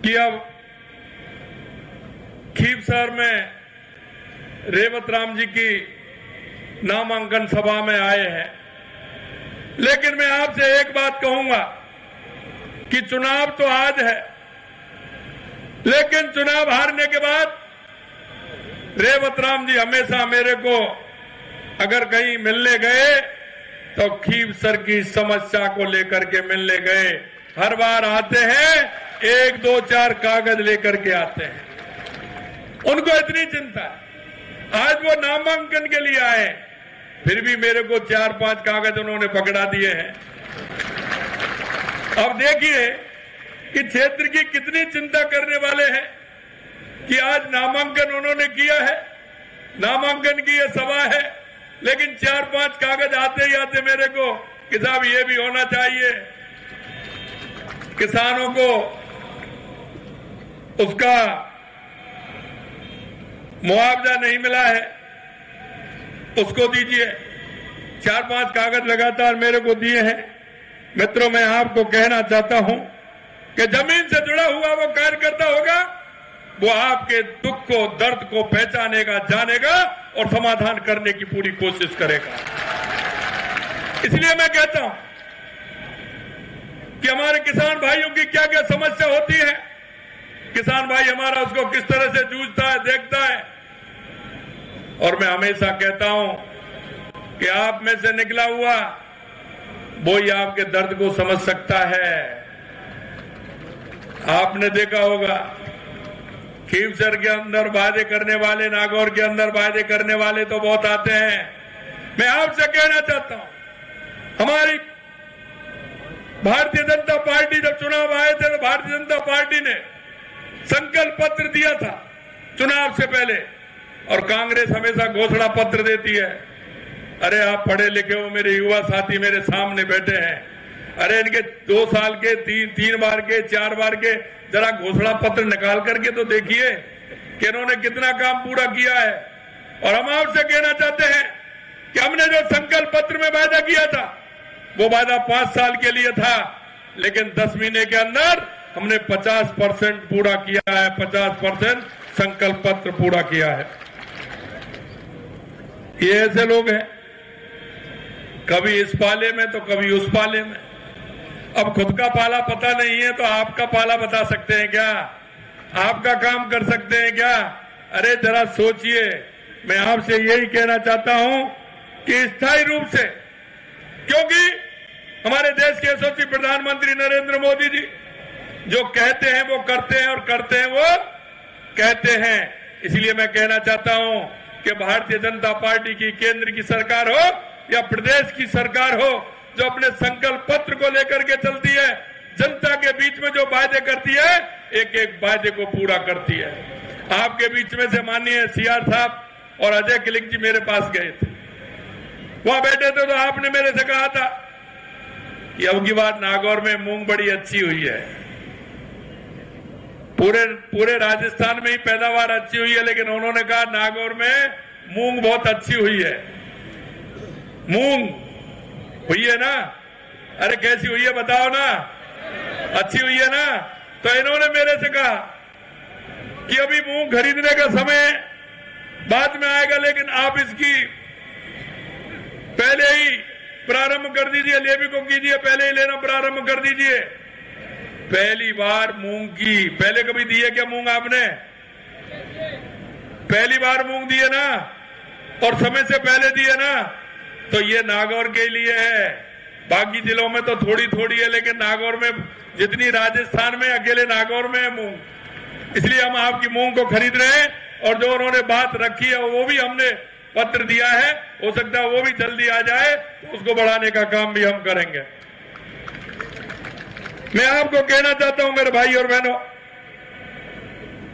कि अब खीवसर में रेवत राम जी की नामांकन सभा में आए हैं। लेकिन मैं आपसे एक बात कहूंगा कि चुनाव तो आज है, लेकिन चुनाव हारने के बाद रेवत राम जी हमेशा मेरे को अगर कहीं मिलने गए तो खीवसर की समस्या को लेकर के मिलने गए। हर बार आते हैं, 1, 2, 4 कागज लेकर के आते हैं। उनको इतनी चिंता है। आज वो नामांकन के लिए आए, फिर भी मेरे को 4-5 कागज उन्होंने पकड़ा दिए हैं। अब देखिए कि क्षेत्र की कितनी चिंता करने वाले हैं कि आज नामांकन उन्होंने किया है, नामांकन की यह सभा है, लेकिन 4-5 कागज आते ही आते मेरे को कि साहब ये भी होना चाहिए, किसानों को उसका मुआवजा नहीं मिला है, उसको दीजिए। 4-5 कागज लगातार मेरे को दिए हैं। मित्रों, मैं आपको कहना चाहता हूं कि जमीन से जुड़ा हुआ वो कार्यकर्ता होगा, वो आपके दुख को, दर्द को पहचानेगा, जानेगा और समाधान करने की पूरी कोशिश करेगा। इसलिए मैं कहता हूं कि हमारे किसान भाइयों की क्या क्या समस्या होती है, किसान भाई हमारा उसको किस तरह से जूझता है, देखता है। और मैं हमेशा कहता हूं कि आप में से निकला हुआ वो ही आपके दर्द को समझ सकता है। आपने देखा होगा खीवसर के अंदर वादे करने वाले, नागौर के अंदर वादे करने वाले तो बहुत आते हैं। मैं आपसे कहना चाहता हूं, हमारी भारतीय जनता पार्टी जब चुनाव आए थे तो भारतीय जनता पार्टी ने संकल्प पत्र दिया था चुनाव से पहले, और कांग्रेस हमेशा घोषणा पत्र देती है। अरे आप पढ़े लिखे हो, मेरे युवा साथी मेरे सामने बैठे हैं, अरे इनके 2 साल के 3 बार के 4 बार के जरा घोषणा पत्र निकाल करके तो देखिए कि इन्होंने कितना काम पूरा किया है। और हम आपसे कहना चाहते हैं कि हमने जो संकल्प पत्र में वादा किया था वो वादा 5 साल के लिए था, लेकिन 10 महीने के अंदर हमने 50% पूरा किया है, 50% संकल्प पत्र पूरा किया है। ये ऐसे लोग हैं, कभी इस पाले में तो कभी उस पाले में। अब खुद का पाला पता नहीं है तो आपका पाला बता सकते हैं क्या? आपका काम कर सकते हैं क्या? अरे जरा सोचिए। मैं आपसे यही कहना चाहता हूं कि स्थायी रूप से, क्योंकि हमारे देश के यशस्वी प्रधानमंत्री नरेंद्र मोदी जी जो कहते हैं वो करते हैं, और करते हैं वो कहते हैं। इसलिए मैं कहना चाहता हूं कि भारतीय जनता पार्टी की केंद्र की सरकार हो या प्रदेश की सरकार हो, जो अपने संकल्प पत्र को लेकर के चलती है, जनता के बीच में जो वादे करती है, एक एक वादे को पूरा करती है। आपके बीच में से माननीय सीआर साहब और अजय किलिक जी मेरे पास गए थे, वहां बैठे थे, तो आपने मेरे से कहा था कि अब की बात नागौर में मूंग बड़ी अच्छी हुई है। पूरे राजस्थान में ही पैदावार अच्छी हुई है, लेकिन उन्होंने कहा नागौर में मूंग बहुत अच्छी हुई है। मूंग हुई है ना? अरे कैसी हुई है बताओ ना? अच्छी हुई है ना? तो इन्होंने मेरे से कहा कि अभी मूंग खरीदने का समय बाद में आएगा, लेकिन आप इसकी पहले ही प्रारंभ कर दीजिए, लेवी को कीजिए, पहले ही लेना प्रारंभ कर दीजिए। पहली बार मूंग की, पहले कभी दी है क्या मूंग आपने? पहली बार मूंग दी है ना, और समय से पहले दी है ना। तो ये नागौर के लिए है, बाकी जिलों में तो थोड़ी थोड़ी है, लेकिन नागौर में जितनी राजस्थान में, अकेले नागौर में है मूंग। इसलिए हम आपकी मूंग को खरीद रहे हैं, और जो उन्होंने बात रखी है वो भी हमने पत्र दिया है, हो सकता है वो भी जल्दी आ जाए, तो उसको बढ़ाने का काम भी हम करेंगे। मैं आपको कहना चाहता हूं मेरे भाई और बहनों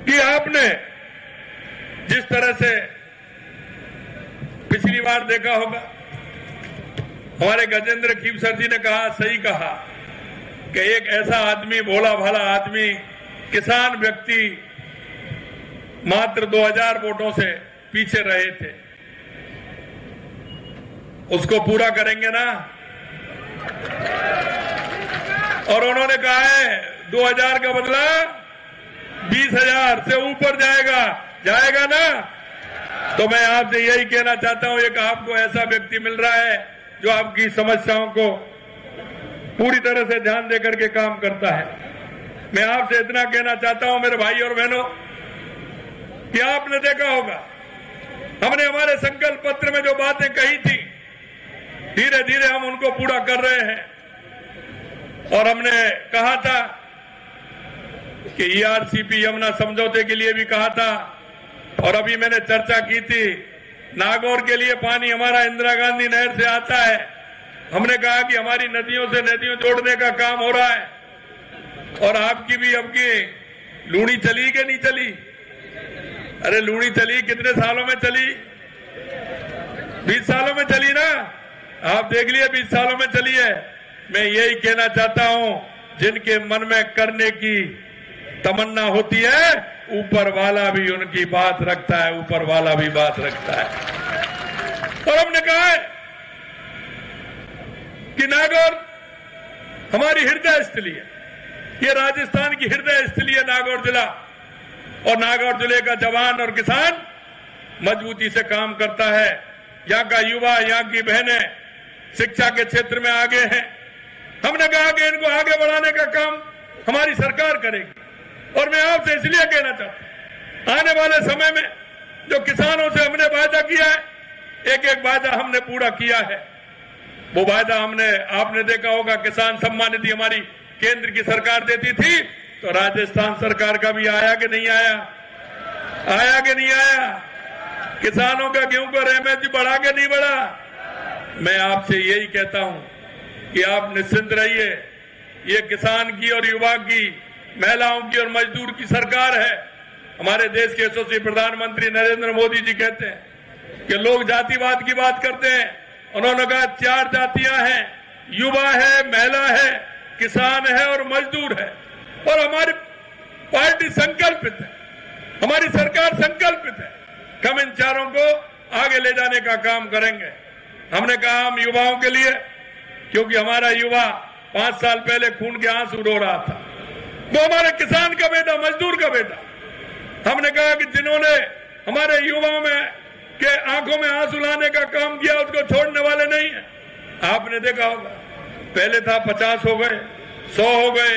कि आपने जिस तरह से पिछली बार देखा होगा, हमारे गजेंद्र खीवसर जी ने कहा, सही कहा कि एक ऐसा आदमी, भोला भाला आदमी, किसान व्यक्ति मात्र 2000 वोटों से पीछे रहे थे, उसको पूरा करेंगे ना? और उन्होंने कहा है 2000 का बदला 20,000 से ऊपर जाएगा ना? तो मैं आपसे यही कहना चाहता हूं, एक आपको ऐसा व्यक्ति मिल रहा है जो आपकी समस्याओं को पूरी तरह से ध्यान देकर के काम करता है। मैं आपसे इतना कहना चाहता हूं मेरे भाई और बहनों कि आपने देखा होगा हमने हमारे संकल्प पत्र में जो बातें कही थी, धीरे धीरे हम उनको पूरा कर रहे हैं। और हमने कहा था कि ईआरसीपी यमुना समझौते के लिए भी कहा था, और अभी मैंने चर्चा की थी नागौर के लिए पानी हमारा इंदिरा गांधी नहर से आता है। हमने कहा कि हमारी नदियों से नदियों जोड़ने का काम हो रहा है। और आपकी भी अब की लूणी चली कि नहीं चली? अरे लूणी चली, कितने सालों में चली? 20 सालों में चली ना? आप देख लिए 20 सालों में चली है। मैं यही कहना चाहता हूं, जिनके मन में करने की तमन्ना होती है, ऊपर वाला भी उनकी बात रखता है, ऊपर वाला भी बात रखता है। और हमने कहा है कि नागौर हमारी हृदय स्थली है, ये राजस्थान की हृदय स्थली है नागौर जिला। और नागौर जिले का जवान और किसान मजबूती से काम करता है। यहाँ का युवा, यहाँ की बहनें शिक्षा के क्षेत्र में आगे हैं। हमने कहा कि इनको आगे बढ़ाने का काम हमारी सरकार करेगी। और मैं आपसे इसलिए कहना चाहता हूं, आने वाले समय में जो किसानों से हमने वायदा किया है, एक एक वायदा हमने पूरा किया है। वो वायदा आपने देखा होगा, किसान सम्मान निधि हमारी केंद्र की सरकार देती थी, तो राजस्थान सरकार का भी आया कि नहीं आया? आया कि नहीं आया? किसानों का गेहूं का एमएसपी बढ़ा के नहीं बढ़ा? मैं आपसे यही कहता हूं कि आप निश्चिंत रहिए, ये किसान की और युवा की, महिलाओं की और मजदूर की सरकार है। हमारे देश के यशस्वी प्रधानमंत्री नरेंद्र मोदी जी कहते हैं कि लोग जातिवाद की बात करते हैं। उन्होंने कहा 4 जातियां हैं, युवा है, महिला है, किसान है और मजदूर है। और हमारी पार्टी संकल्पित है, हमारी सरकार संकल्पित है कि हम इन चारों को आगे ले जाने का काम करेंगे। हमने कहा हम युवाओं के लिए, क्योंकि हमारा युवा 5 साल पहले खून के आंसू रो रहा था, वो हमारे किसान का बेटा, मजदूर का बेटा। हमने कहा कि जिन्होंने हमारे युवाओं में के आंखों में आंसू लाने का काम किया, उसको छोड़ने वाले नहीं है। आपने देखा होगा, पहले था 50 हो गए, 100 हो गए,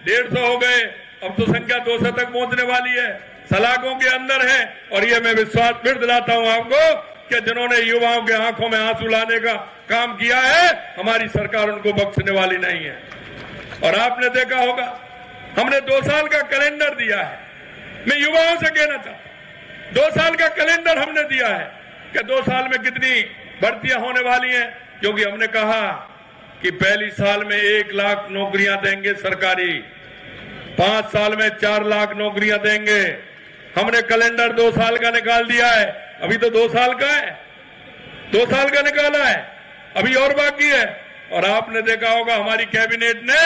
150 हो गए, अब तो संख्या 200 तक पहुंचने वाली है, सलाखों के अंदर है। और ये मैं विश्वास फिर दिलाता हूं आपको कि जिन्होंने युवाओं के आंखों में आंसू लाने का काम किया है, हमारी सरकार उनको बख्शने वाली नहीं है। और आपने देखा होगा, हमने 2 साल का कैलेंडर दिया है। मैं युवाओं से कहना चाहता हूं, 2 साल का कैलेंडर हमने दिया है कि 2 साल में कितनी भर्तियां होने वाली हैं। क्योंकि हमने कहा कि पहली साल में 1 लाख नौकरियां देंगे सरकारी, 5 साल में 4 लाख नौकरियां देंगे। हमने कैलेंडर 2 साल का निकाल दिया है, अभी तो 2 साल का है, 2 साल का निकाला है, अभी और बाकी है। और आपने देखा होगा, हमारी कैबिनेट ने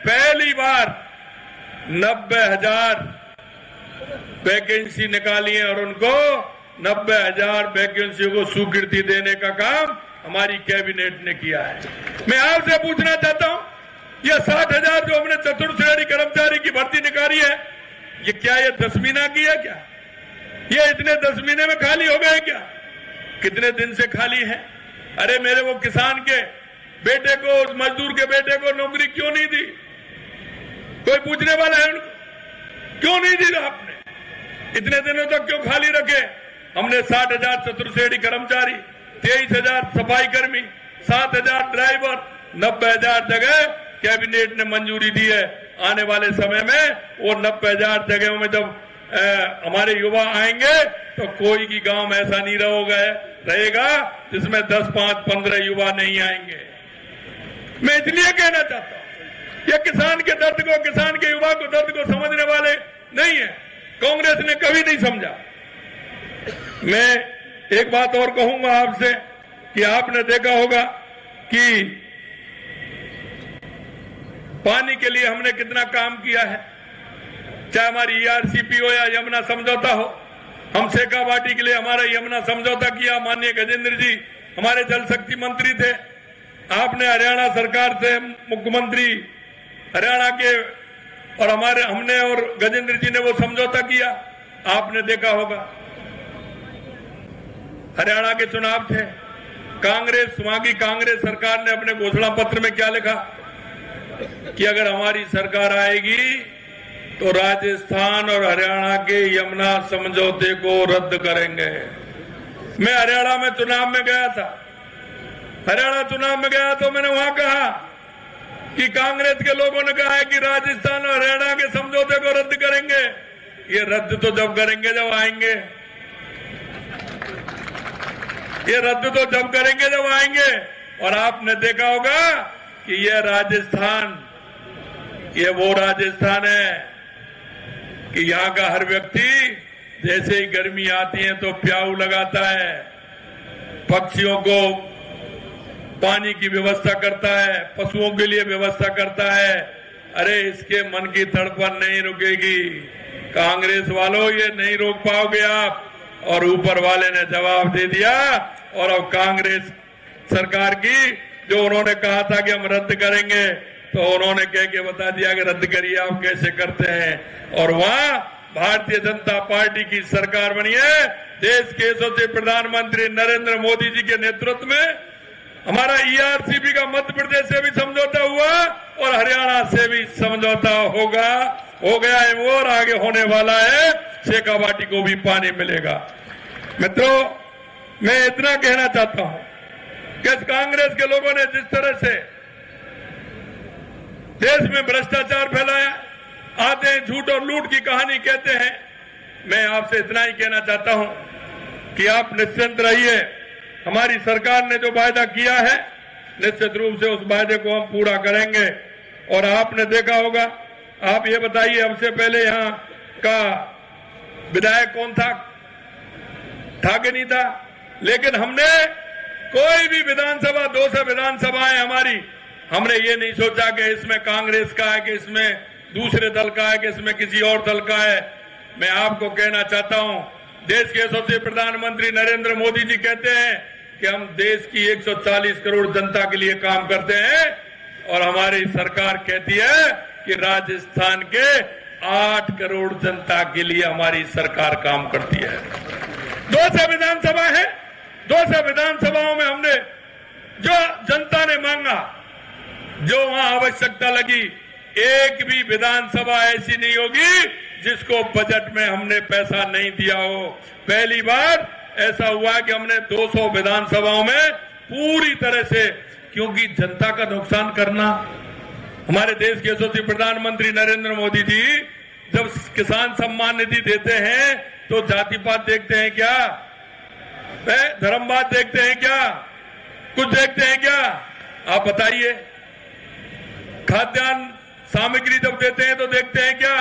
पहली बार 90,000 वैकेंसी निकाली है और उनको 90,000 वैकेंसियों को स्वीकृति देने का काम हमारी कैबिनेट ने किया है। मैं आपसे पूछना चाहता हूं, ये 60,000 जो हमने चतुर्थ श्रेणी कर्मचारी की भर्ती निकाली है, ये क्या ये 10 महीना की है क्या? ये इतने 10 महीने में खाली हो गए क्या? कितने दिन से खाली है? अरे मेरे वो किसान के बेटे को, उस मजदूर के बेटे को नौकरी क्यों नहीं दी? कोई पूछने वाला है उनको? क्यों नहीं दी आपने? इतने दिनों तक क्यों खाली रखे? हमने 60,000 चतुर्थ श्रेणी कर्मचारी, 23,000 सफाई कर्मी, 7,000 ड्राइवर, 90,000 जगह कैबिनेट ने मंजूरी दी है। आने वाले समय में वो 90,000 जगहों में जब हमारे युवा आएंगे तो कोई भी गांव ऐसा नहीं रहेगा जिसमें 10, 5, 15 युवा नहीं आएंगे। मैं इसलिए कहना चाहता हूं, ये किसान के दर्द को, किसान के युवा को दर्द को समझने वाले नहीं है। कांग्रेस ने कभी नहीं समझा। मैं एक बात और कहूंगा आपसे कि आपने देखा होगा कि पानी के लिए हमने कितना काम किया है, चाहे हमारी ईआरसीपी हो या यमुना समझौता हो। हम शेखावाटी के लिए हमारा यमुना समझौता किया, माननीय गजेंद्र जी हमारे जल शक्ति मंत्री थे। आपने हरियाणा सरकार से मुख्यमंत्री हरियाणा के और हमने और गजेंद्र जी ने वो समझौता किया, आपने देखा होगा। हरियाणा के चुनाव थे, वहां की कांग्रेस सरकार ने अपने घोषणा पत्र में क्या लिखा कि अगर हमारी सरकार आएगी तो राजस्थान और हरियाणा के यमुना समझौते को रद्द करेंगे। मैं हरियाणा में चुनाव में गया था, तो मैंने वहां कहा कि कांग्रेस के लोगों ने कहा है कि राजस्थान और हरियाणा के समझौते को रद्द करेंगे। ये रद्द तो जब करेंगे जब आएंगे, ये रद्द तो जब करेंगे जब आएंगे। और आपने देखा होगा कि ये राजस्थान, ये वो राजस्थान है कि यहां का हर व्यक्ति जैसे ही गर्मी आती है तो प्याऊ लगाता है, पक्षियों को पानी की व्यवस्था करता है, पशुओं के लिए व्यवस्था करता है। अरे इसके मन की धड़कन नहीं रुकेगी। कांग्रेस वालों, ये नहीं रोक पाओगे आप। और ऊपर वाले ने जवाब दे दिया। और अब कांग्रेस सरकार की जो उन्होंने कहा था कि हम रद्द करेंगे, तो उन्होंने कह के बता दिया कि रद्द करिए, आप कैसे करते हैं। और वहां भारतीय जनता पार्टी की सरकार बनी है। देश के यशस्वी प्रधानमंत्री नरेंद्र मोदी जी के नेतृत्व में हमारा ईआरसीबी का मध्य प्रदेश से भी समझौता हुआ और हरियाणा से भी समझौता हो गया है वो, और आगे होने वाला है। शेखावाटी को भी पानी मिलेगा। मित्रों, मैं इतना कहना चाहता हूं कि कांग्रेस के लोगों ने जिस तरह से देश में भ्रष्टाचार फैलाया, आते हैं झूठ और लूट की कहानी कहते हैं। मैं आपसे इतना ही कहना चाहता हूं कि आप निश्चिंत रहिए। हमारी सरकार ने जो वायदा किया है, निश्चित रूप से उस वायदे को हम पूरा करेंगे। और आपने देखा होगा, आप ये बताइए, हमसे पहले यहाँ का विधायक कौन था कि नहीं था? लेकिन हमने कोई भी विधानसभा, 200 विधानसभाएं हमारी, हमने ये नहीं सोचा कि इसमें कांग्रेस का है, कि इसमें दूसरे दल का है, कि इसमें किसी और दल का है। मैं आपको कहना चाहता हूं, देश के यशस्वी प्रधानमंत्री नरेंद्र मोदी जी कहते हैं कि हम देश की 140 करोड़ जनता के लिए काम करते हैं। और हमारी सरकार कहती है कि राजस्थान के 8 करोड़ जनता के लिए हमारी सरकार काम करती है। 200 विधानसभा है, 200 विधानसभाओं में हमने जो जनता ने मांगा, जो वहां आवश्यकता लगी, एक भी विधानसभा ऐसी नहीं होगी जिसको बजट में हमने पैसा नहीं दिया हो। पहली बार ऐसा हुआ कि हमने 200 विधानसभाओं में पूरी तरह से, क्योंकि जनता का नुकसान करना, हमारे देश के यशस्वी प्रधानमंत्री नरेंद्र मोदी जी जब किसान सम्मान निधि देते हैं तो जाति पात देखते हैं क्या? धर्मवाद देखते हैं क्या? कुछ देखते हैं क्या? आप बताइए। खाद्यान्न सामग्री जब देते हैं तो देखते हैं क्या?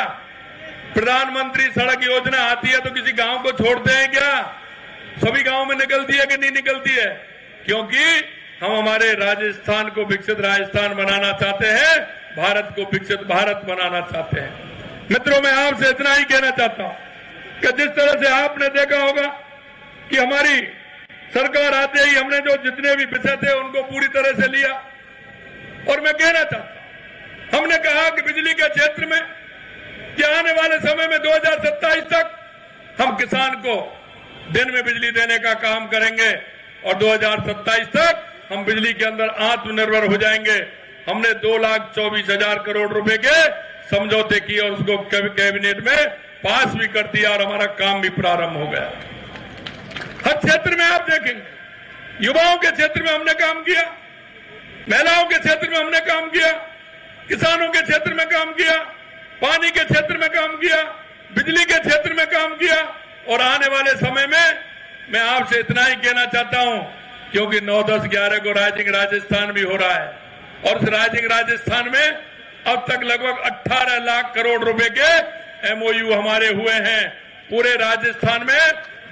प्रधानमंत्री सड़क योजना आती है तो किसी गांव को छोड़ते हैं क्या? सभी गांव में निकलती है कि नहीं निकलती है? क्योंकि हम हमारे राजस्थान को विकसित राजस्थान बनाना चाहते हैं, भारत को विकसित भारत बनाना चाहते हैं। मित्रों, मैं आपसे इतना ही कहना चाहता हूं कि जिस तरह से आपने देखा होगा कि हमारी सरकार आते ही हमने जो जितने भी विषय थे उनको पूरी तरह से लिया। और मैं कहना चाहता हूं, हमने कहा कि बिजली के क्षेत्र में कि आने वाले समय में 2027 तक हम किसान को दिन में बिजली देने का काम करेंगे और 2027 तक हम बिजली के अंदर आत्मनिर्भर हो जाएंगे। हमने 2,24,000 करोड़ रुपए के समझौते किए और उसको कैबिनेट में पास भी कर दिया और हमारा काम भी प्रारंभ हो गया। हर क्षेत्र में आप देखेंगे, युवाओं के क्षेत्र में हमने काम किया, महिलाओं के क्षेत्र में हमने काम किया, किसानों के क्षेत्र में काम किया, पानी के क्षेत्र में काम किया, बिजली के क्षेत्र में काम किया। और आने वाले समय में मैं आपसे इतना ही कहना चाहता हूं, क्योंकि 9, 10, 11 को राइजिंग राजस्थान भी हो रहा है और उस राइजिंग राजस्थान में अब तक लगभग 18 लाख करोड़ रुपए के एमओयू हमारे हुए हैं। पूरे राजस्थान में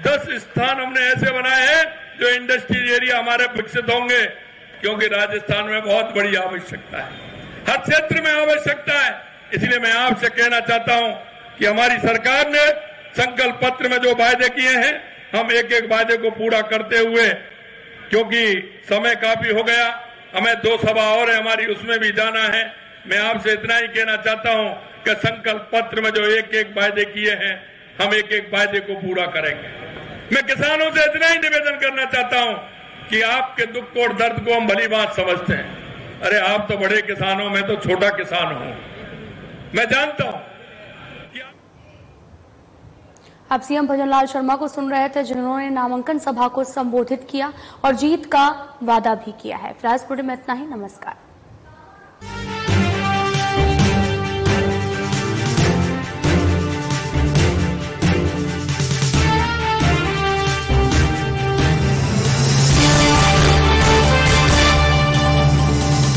10 स्थान हमने ऐसे बनाए हैं जो इंडस्ट्रियल एरिया हमारे विकसित होंगे, क्योंकि राजस्थान में बहुत बड़ी आवश्यकता है, हर क्षेत्र में आवश्यकता है। इसलिए मैं आपसे कहना चाहता हूं कि हमारी सरकार ने संकल्प पत्र में जो वायदे किए हैं, हम एक एक वायदे को पूरा करते हुए, क्योंकि समय काफी हो गया, हमें 2 सभा और है हमारी, उसमें भी जाना है। मैं आपसे इतना ही कहना चाहता हूं कि संकल्प पत्र में जो एक एक वायदे किए हैं, हम एक एक वायदे को पूरा करेंगे। मैं किसानों से इतना ही निवेदन करना चाहता हूं कि आपके दुख और दर्द को हम भली बात समझते हैं। अरे आप तो बड़े किसानों में तो छोटा किसान हूं, मैं जानता हूं। आप सीएम भजनलाल शर्मा को सुन रहे थे, जिन्होंने नामांकन सभा को संबोधित किया और जीत का वादा भी किया है। फिलहाल इस बुलेटिन में इतना ही। नमस्कार।